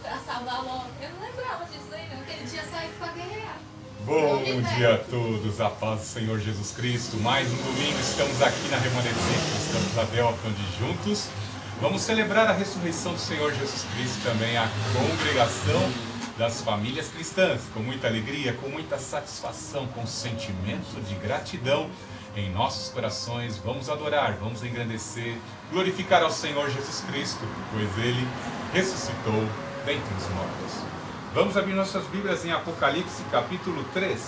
Pra salvar logo. Eu não lembrava disso daí, não. Que ele tinha saído pra guerrear. Bom dia a todos, a paz do Senhor Jesus Cristo. Mais um domingo, estamos aqui na Remanescente Cristã de Filadélfia, onde juntos vamos celebrar a ressurreição do Senhor Jesus Cristo, também a congregação das famílias cristãs, com muita alegria, com muita satisfação, com sentimento de gratidão em nossos corações. Vamos adorar, vamos engrandecer, glorificar ao Senhor Jesus Cristo, pois Ele ressuscitou dentre os mortos. Vamos abrir nossas Bíblias em Apocalipse capítulo 3,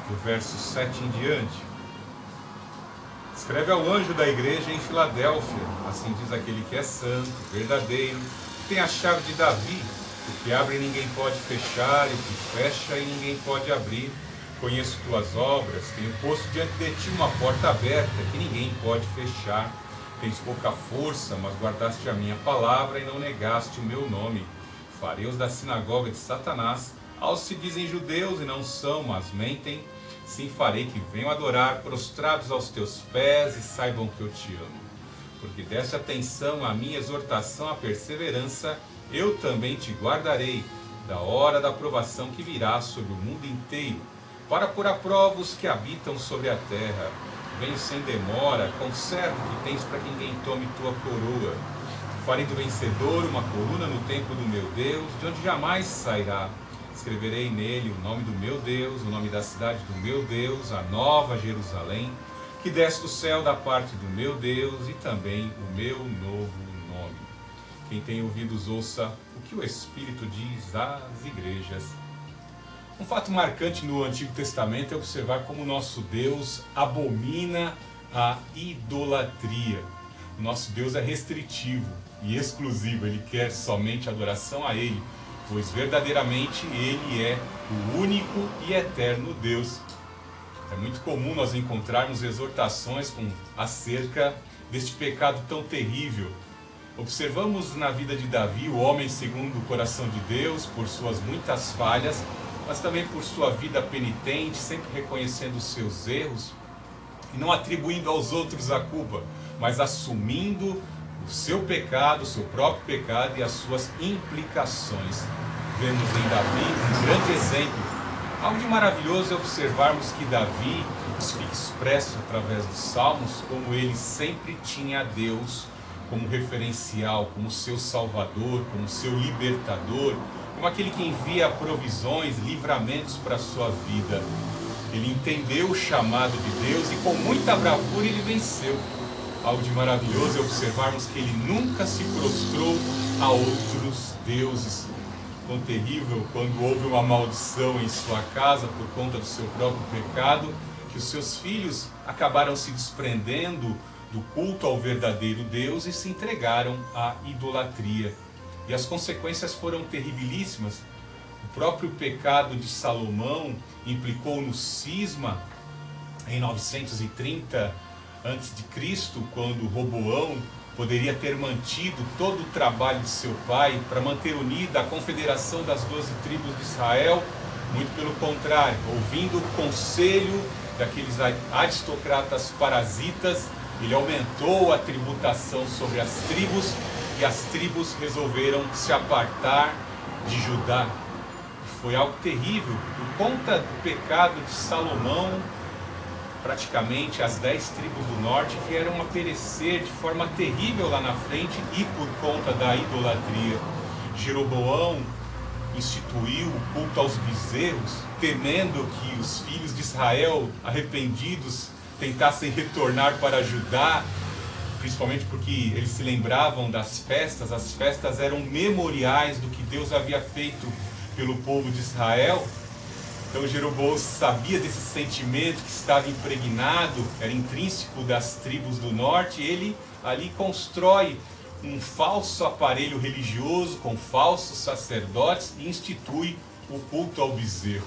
do verso 7 em diante. Escreve ao anjo da igreja em Filadélfia, assim diz aquele que é santo, verdadeiro, que tem a chave de Davi, o que abre e ninguém pode fechar, e o que fecha e ninguém pode abrir. Conheço tuas obras, tenho posto diante de ti uma porta aberta, que ninguém pode fechar. Tens pouca força, mas guardaste a minha palavra e não negaste o meu nome. Fareus da sinagoga de Satanás, aos que se dizem judeus e não são, mas mentem, sim farei que venham adorar prostrados aos teus pés e saibam que eu te amo. Porque deste atenção à minha exortação à perseverança, eu também te guardarei da hora da provação que virá sobre o mundo inteiro, para pôr à prova os que habitam sobre a terra. Venho sem demora, conserva o que tens para que ninguém tome tua coroa. Farei do vencedor uma coluna no templo do meu Deus, de onde jamais sairá. Escreverei nele o nome do meu Deus, o nome da cidade do meu Deus, a nova Jerusalém, que desce do céu da parte do meu Deus, e também o meu novo nome. Quem tem ouvidos, ouça o que o Espírito diz às igrejas. Um fato marcante no Antigo Testamento é observar como o nosso Deus abomina a idolatria. O nosso Deus é restritivo e exclusivo, Ele quer somente adoração a Ele, pois verdadeiramente Ele é o único e eterno Deus. É muito comum nós encontrarmos exortações acerca deste pecado tão terrível. Observamos na vida de Davi, o homem segundo o coração de Deus, por suas muitas falhas, mas também por sua vida penitente, sempre reconhecendo os seus erros e não atribuindo aos outros a culpa, mas assumindo o seu pecado, o seu próprio pecado e as suas implicações. Vemos em Davi um grande exemplo. Algo de maravilhoso é observarmos que Davi fica expresso através dos Salmos como ele sempre tinha a Deus como referencial, como seu Salvador, como seu libertador, como aquele que envia provisões, livramentos para a sua vida. Ele entendeu o chamado de Deus e com muita bravura ele venceu. Algo de maravilhoso é observarmos que ele nunca se prostrou a outros deuses. Quão terrível quando houve uma maldição em sua casa por conta do seu próprio pecado, que os seus filhos acabaram se desprendendo do culto ao verdadeiro Deus e se entregaram à idolatria. E as consequências foram terribilíssimas. O próprio pecado de Salomão implicou no cisma em 930 a.C., quando Roboão poderia ter mantido todo o trabalho de seu pai para manter unida a confederação das 12 tribos de Israel. Muito pelo contrário, ouvindo o conselho daqueles aristocratas parasitas, ele aumentou a tributação sobre as tribos e as tribos resolveram se apartar de Judá. Foi algo terrível. Por conta do pecado de Salomão, praticamente as 10 tribos do norte vieram a perecer de forma terrível lá na frente, e por conta da idolatria. Jeroboão instituiu o culto aos bezerros, temendo que os filhos de Israel, arrependidos, tentassem retornar para Judá, principalmente porque eles se lembravam das festas. As festas eram memoriais do que Deus havia feito pelo povo de Israel. Então Jeroboão sabia desse sentimento que estava impregnado, era intrínseco das tribos do norte, e ele ali constrói um falso aparelho religioso com falsos sacerdotes e institui o culto ao bezerro.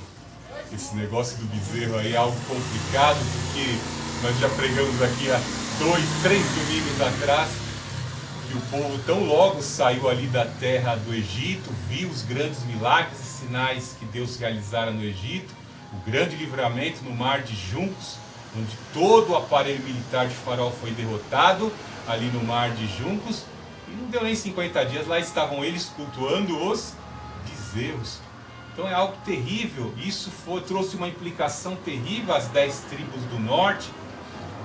Esse negócio do bezerro aí é algo complicado, porque nós já pregamos aqui há 2, 3 domingos atrás que o povo tão logo saiu ali da terra do Egito, viu os grandes milagres e sinais que Deus realizara no Egito, o grande livramento no Mar de Juncos, onde todo o aparelho militar de Faraó foi derrotado ali no Mar de Juncos. E não deu nem 50 dias, lá estavam eles cultuando os bezerros. Então é algo terrível. Isso trouxe uma implicação terrível às 10 tribos do norte.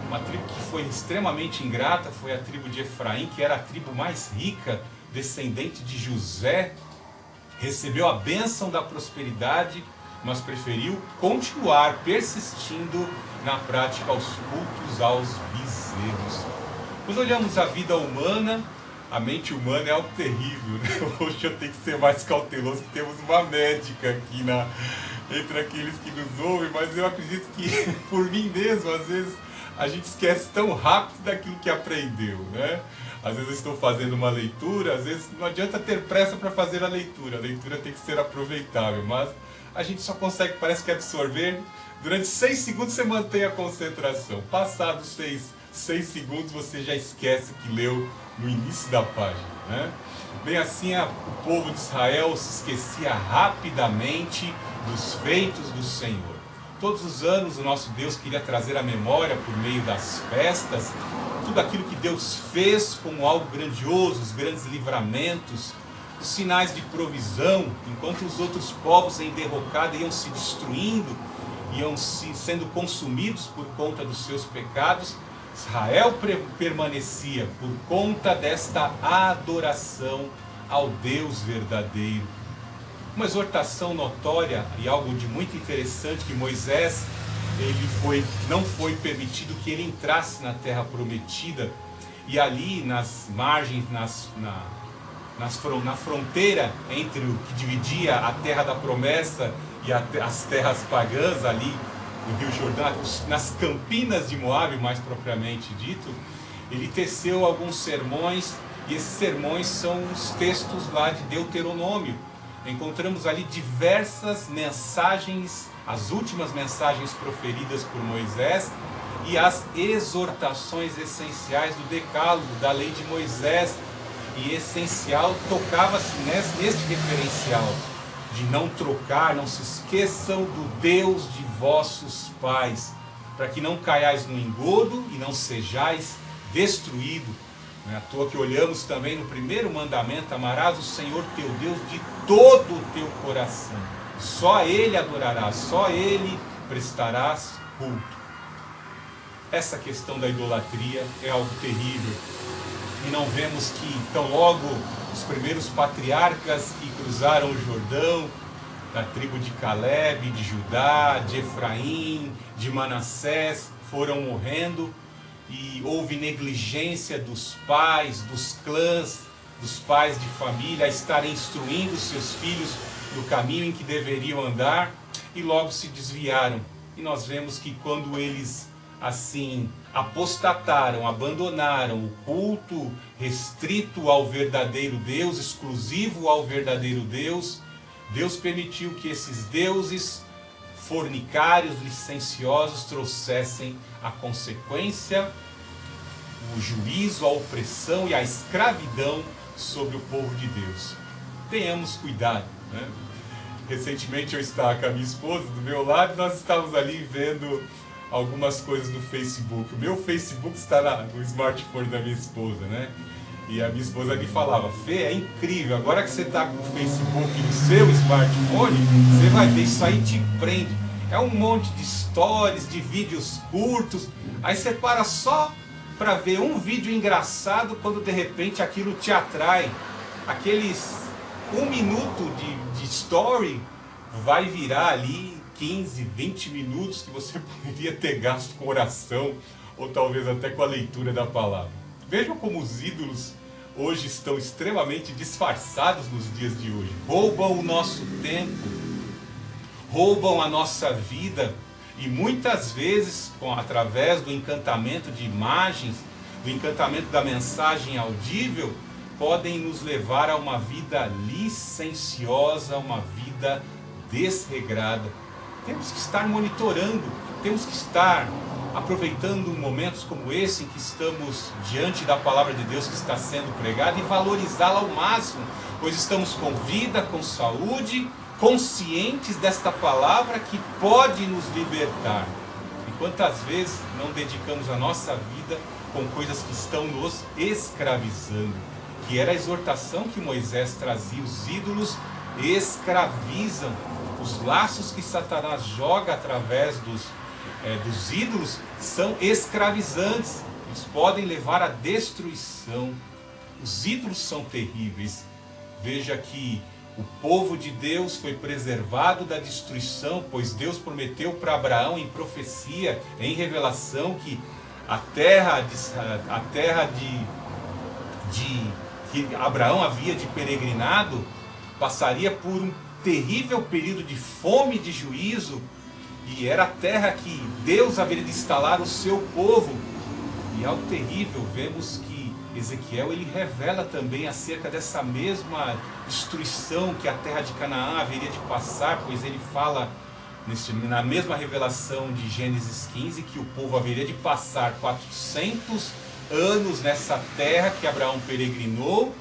Uma tribo que foi extremamente ingrata foi a tribo de Efraim, que era a tribo mais rica, descendente de José. Recebeu a bênção da prosperidade, mas preferiu continuar persistindo na prática aos cultos aos bezerros. Quando olhamos a vida humana, a mente humana é algo terrível, né? Hoje eu tenho que ser mais cauteloso, que temos uma médica aqui entre aqueles que nos ouvem, mas eu acredito que, por mim mesmo, às vezes a gente esquece tão rápido daquilo que aprendeu, né? Às vezes eu estou fazendo uma leitura, às vezes não adianta ter pressa para fazer a leitura tem que ser aproveitável, mas a gente só consegue, parece que absorver, durante 6 segundos você mantém a concentração, passados 6 segundos você já esquece o que leu no início da página, né? Bem assim, o povo de Israel se esquecia rapidamente dos feitos do Senhor. Todos os anos o nosso Deus queria trazer à memória, por meio das festas, tudo aquilo que Deus fez como algo grandioso, os grandes livramentos, os sinais de provisão, enquanto os outros povos em derrocada iam se destruindo, iam sendo consumidos por conta dos seus pecados. Israel permanecia por conta desta adoração ao Deus verdadeiro. Uma exortação notória e algo de muito interessante, que Moisés não foi permitido que ele entrasse na terra prometida, e ali nas margens, na fronteira entre o que dividia a terra da promessa e as terras pagãs, ali no Rio Jordão, nas campinas de Moabe, mais propriamente dito, ele teceu alguns sermões, e esses sermões são os textos lá de Deuteronômio. Encontramos ali diversas mensagens, as últimas mensagens proferidas por Moisés e as exortações essenciais do Decálogo, da lei de Moisés. E essencial tocava-se neste referencial de não trocar, não se esqueçam do Deus de vossos pais, para que não caiais no engodo e não sejais destruído. Não é à toa que olhamos também no primeiro mandamento: amarás o Senhor teu Deus de todo o teu coração. Só a Ele adorarás, só a Ele prestarás culto. Essa questão da idolatria é algo terrível. E não vemos que, tão logo, os primeiros patriarcas que cruzaram o Jordão, da tribo de Caleb, de Judá, de Efraim, de Manassés, foram morrendo, e houve negligência dos pais, dos clãs, dos pais de família, a estarem instruindo seus filhos no caminho em que deveriam andar, e logo se desviaram. E nós vemos que quando eles assim apostataram, abandonaram o culto restrito ao verdadeiro Deus, exclusivo ao verdadeiro Deus, Deus permitiu que esses deuses fornicários, licenciosos, trouxessem a consequência, o juízo, a opressão e a escravidão sobre o povo de Deus. Tenhamos cuidado, né? Recentemente eu estava com a minha esposa do meu lado, nós estávamos ali vendo algumas coisas no Facebook. O meu Facebook está no smartphone da minha esposa, né? E a minha esposa me falava: Fê, é incrível, agora que você está com o Facebook no seu smartphone, você vai ver, isso aí te prende. É um monte de stories, de vídeos curtos, aí você para só para ver um vídeo engraçado, quando de repente aquilo te atrai. Aqueles 1 minuto de story vai virar ali 15, 20 minutos que você poderia ter gasto com oração, ou talvez até com a leitura da palavra. Vejam como os ídolos hoje estão extremamente disfarçados nos dias de hoje. Roubam o nosso tempo, roubam a nossa vida, e muitas vezes, através do encantamento de imagens, do encantamento da mensagem audível, podem nos levar a uma vida licenciosa, uma vida desregrada. Temos que estar monitorando, temos que estar aproveitando momentos como esse em que estamos diante da palavra de Deus que está sendo pregada, e valorizá-la ao máximo, pois estamos com vida, com saúde, conscientes desta palavra que pode nos libertar. E quantas vezes não dedicamos a nossa vida com coisas que estão nos escravizando? que era a exortação que Moisés trazia. Os ídolos escravizam. Os laços que Satanás joga através dos ídolos são escravizantes. Eles podem levar à destruição. Os ídolos são terríveis. Veja que o povo de Deus foi preservado da destruição, pois Deus prometeu para Abraão em profecia, em revelação, que a terra que Abraão havia de peregrinado passaria por um terrível período de fome e de juízo, e era a terra que Deus haveria de instalar o seu povo. E ao terrível, vemos que Ezequiel ele revela também acerca dessa mesma destruição que a terra de Canaã haveria de passar, pois ele fala na mesma revelação de Gênesis 15 que o povo haveria de passar 400 anos nessa terra que Abraão peregrinou,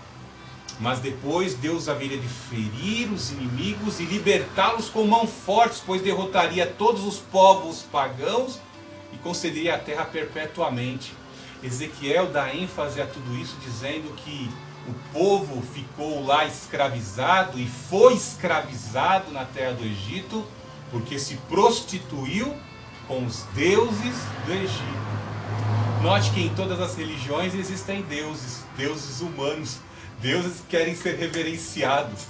mas depois Deus haveria de ferir os inimigos e libertá-los com mãos fortes, pois derrotaria todos os povos pagãos e concederia a terra perpetuamente. Ezequiel dá ênfase a tudo isso, dizendo que o povo ficou lá escravizado e foi escravizado na terra do Egito, porque se prostituiu com os deuses do Egito. Note que em todas as religiões existem deuses humanos, deuses que querem ser reverenciados.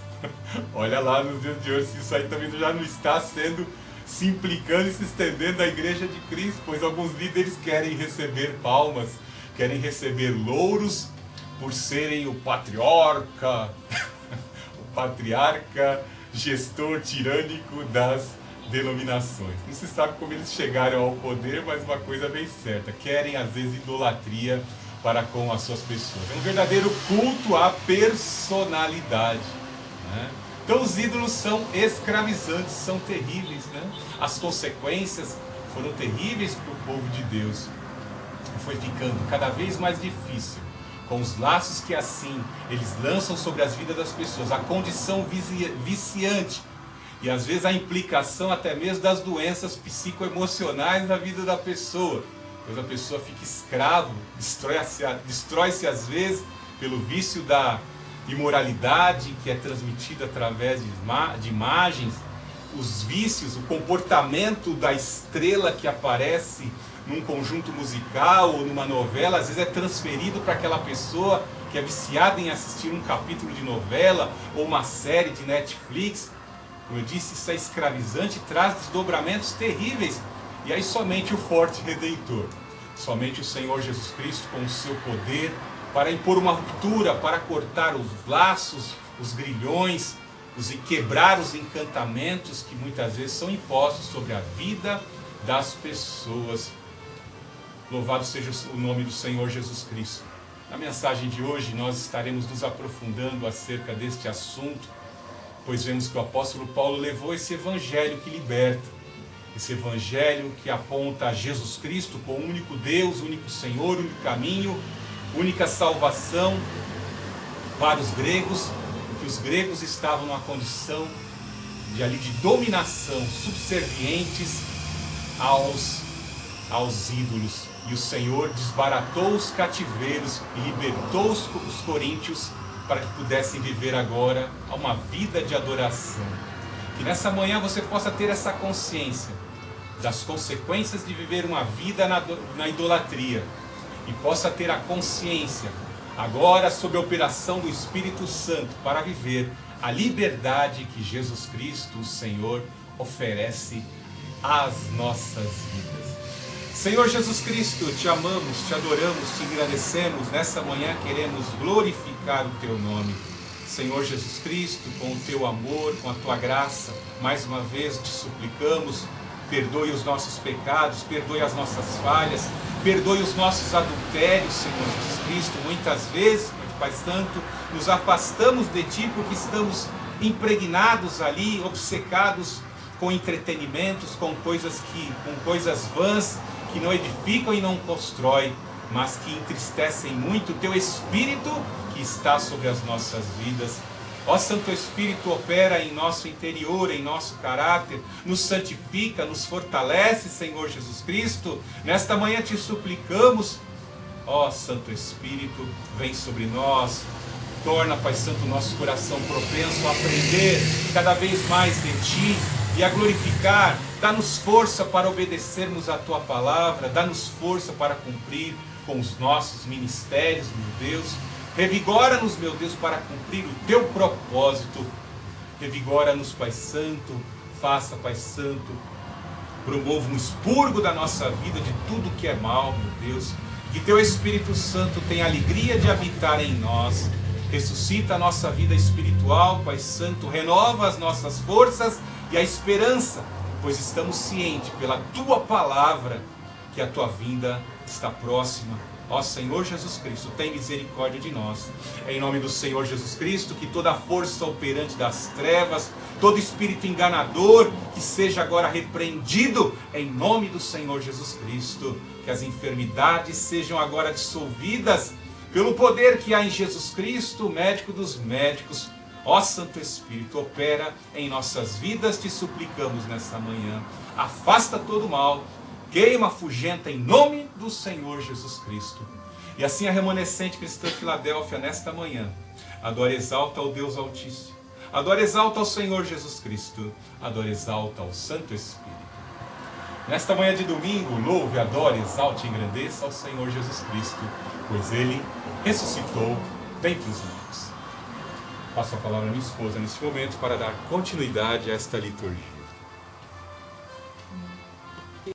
Olha lá nos dias de hoje, se isso aí também já não está se implicando e se estendendo à igreja de Cristo, pois alguns líderes querem receber palmas, querem receber louros por serem o patriarca, o patriarca gestor tirânico das denominações. Não se sabe como eles chegaram ao poder, mas uma coisa bem certa: querem às vezes idolatria para com as suas pessoas. É um verdadeiro culto à personalidade, né? Então os ídolos são escravizantes, são terríveis, né? As consequências foram terríveis para o povo de Deus. Foi ficando cada vez mais difícil, com os laços que assim eles lançam sobre as vidas das pessoas, a condição viciante e às vezes a implicação até mesmo das doenças psicoemocionais na vida da pessoa, pois a pessoa fica escravo, destrói-se às vezes pelo vício da imoralidade que é transmitida através de imagens, os vícios, o comportamento da estrela que aparece num conjunto musical ou numa novela, às vezes é transferido para aquela pessoa que é viciada em assistir um capítulo de novela ou uma série de Netflix. Como eu disse, isso é escravizante e traz desdobramentos terríveis. E aí somente o forte Redentor, somente o Senhor Jesus Cristo com o seu poder para impor uma ruptura, para cortar os laços, os grilhões, e quebrar os encantamentos que muitas vezes são impostos sobre a vida das pessoas. Louvado seja o nome do Senhor Jesus Cristo. Na mensagem de hoje nós estaremos nos aprofundando acerca deste assunto, pois vemos que o apóstolo Paulo levou esse evangelho que liberta, esse evangelho que aponta a Jesus Cristo como o único Deus, o único Senhor, o único caminho, única salvação para os gregos, porque os gregos estavam numa condição de dominação, subservientes aos ídolos. E o Senhor desbaratou os cativeiros e libertou os coríntios para que pudessem viver agora uma vida de adoração. Que nessa manhã você possa ter essa consciência das consequências de viver uma vida na idolatria e possa ter a consciência agora sob a operação do Espírito Santo para viver a liberdade que Jesus Cristo, o Senhor, oferece às nossas vidas. Senhor Jesus Cristo, te amamos, te adoramos, te agradecemos. Nessa manhã queremos glorificar o teu nome. Senhor Jesus Cristo, com o teu amor, com a tua graça, mais uma vez te suplicamos, perdoe os nossos pecados, perdoe as nossas falhas, perdoe os nossos adultérios, Senhor Jesus Cristo. Muitas vezes, Pai Santo, nos afastamos de ti porque estamos impregnados ali, obcecados com entretenimentos, com coisas vãs, que não edificam e não constroem, mas que entristecem muito o teu Espírito que está sobre as nossas vidas. Ó Santo Espírito, opera em nosso interior, em nosso caráter, nos santifica, nos fortalece, Senhor Jesus Cristo. Nesta manhã te suplicamos, ó Santo Espírito, vem sobre nós, Torna, Pai Santo, o nosso coração propenso a aprender cada vez mais de Ti e a glorificar. Dá-nos força para obedecermos a Tua palavra, dá-nos força para cumprir com os nossos ministérios, meu Deus. Revigora-nos, meu Deus, para cumprir o Teu propósito. Revigora-nos, Pai Santo, faça, Pai Santo, promova um expurgo da nossa vida de tudo que é mal, meu Deus. Que Teu Espírito Santo tenha alegria de habitar em nós. Ressuscita a nossa vida espiritual, Pai Santo, renova as nossas forças e a esperança, pois estamos cientes pela Tua palavra que a Tua vinda está próxima. Ó Senhor Jesus Cristo, tem misericórdia de nós. É em nome do Senhor Jesus Cristo que toda força operante das trevas, todo espírito enganador, que seja agora repreendido em nome do Senhor Jesus Cristo. Que as enfermidades sejam agora dissolvidas pelo poder que há em Jesus Cristo, o médico dos médicos. Ó Santo Espírito, opera em nossas vidas, te suplicamos nessa manhã. Afasta todo o mal, queima, afugenta em nome do Senhor Jesus Cristo. E assim a remanescente cristã Filadélfia nesta manhã adora e exalta ao Deus Altíssimo, adora e exalta ao Senhor Jesus Cristo, adora e exalta ao Santo Espírito. Nesta manhã de domingo, louve, adore, exalte e engrandeça ao Senhor Jesus Cristo, pois Ele ressuscitou dentre os mortos. Passo a palavra à minha esposa neste momento para dar continuidade a esta liturgia.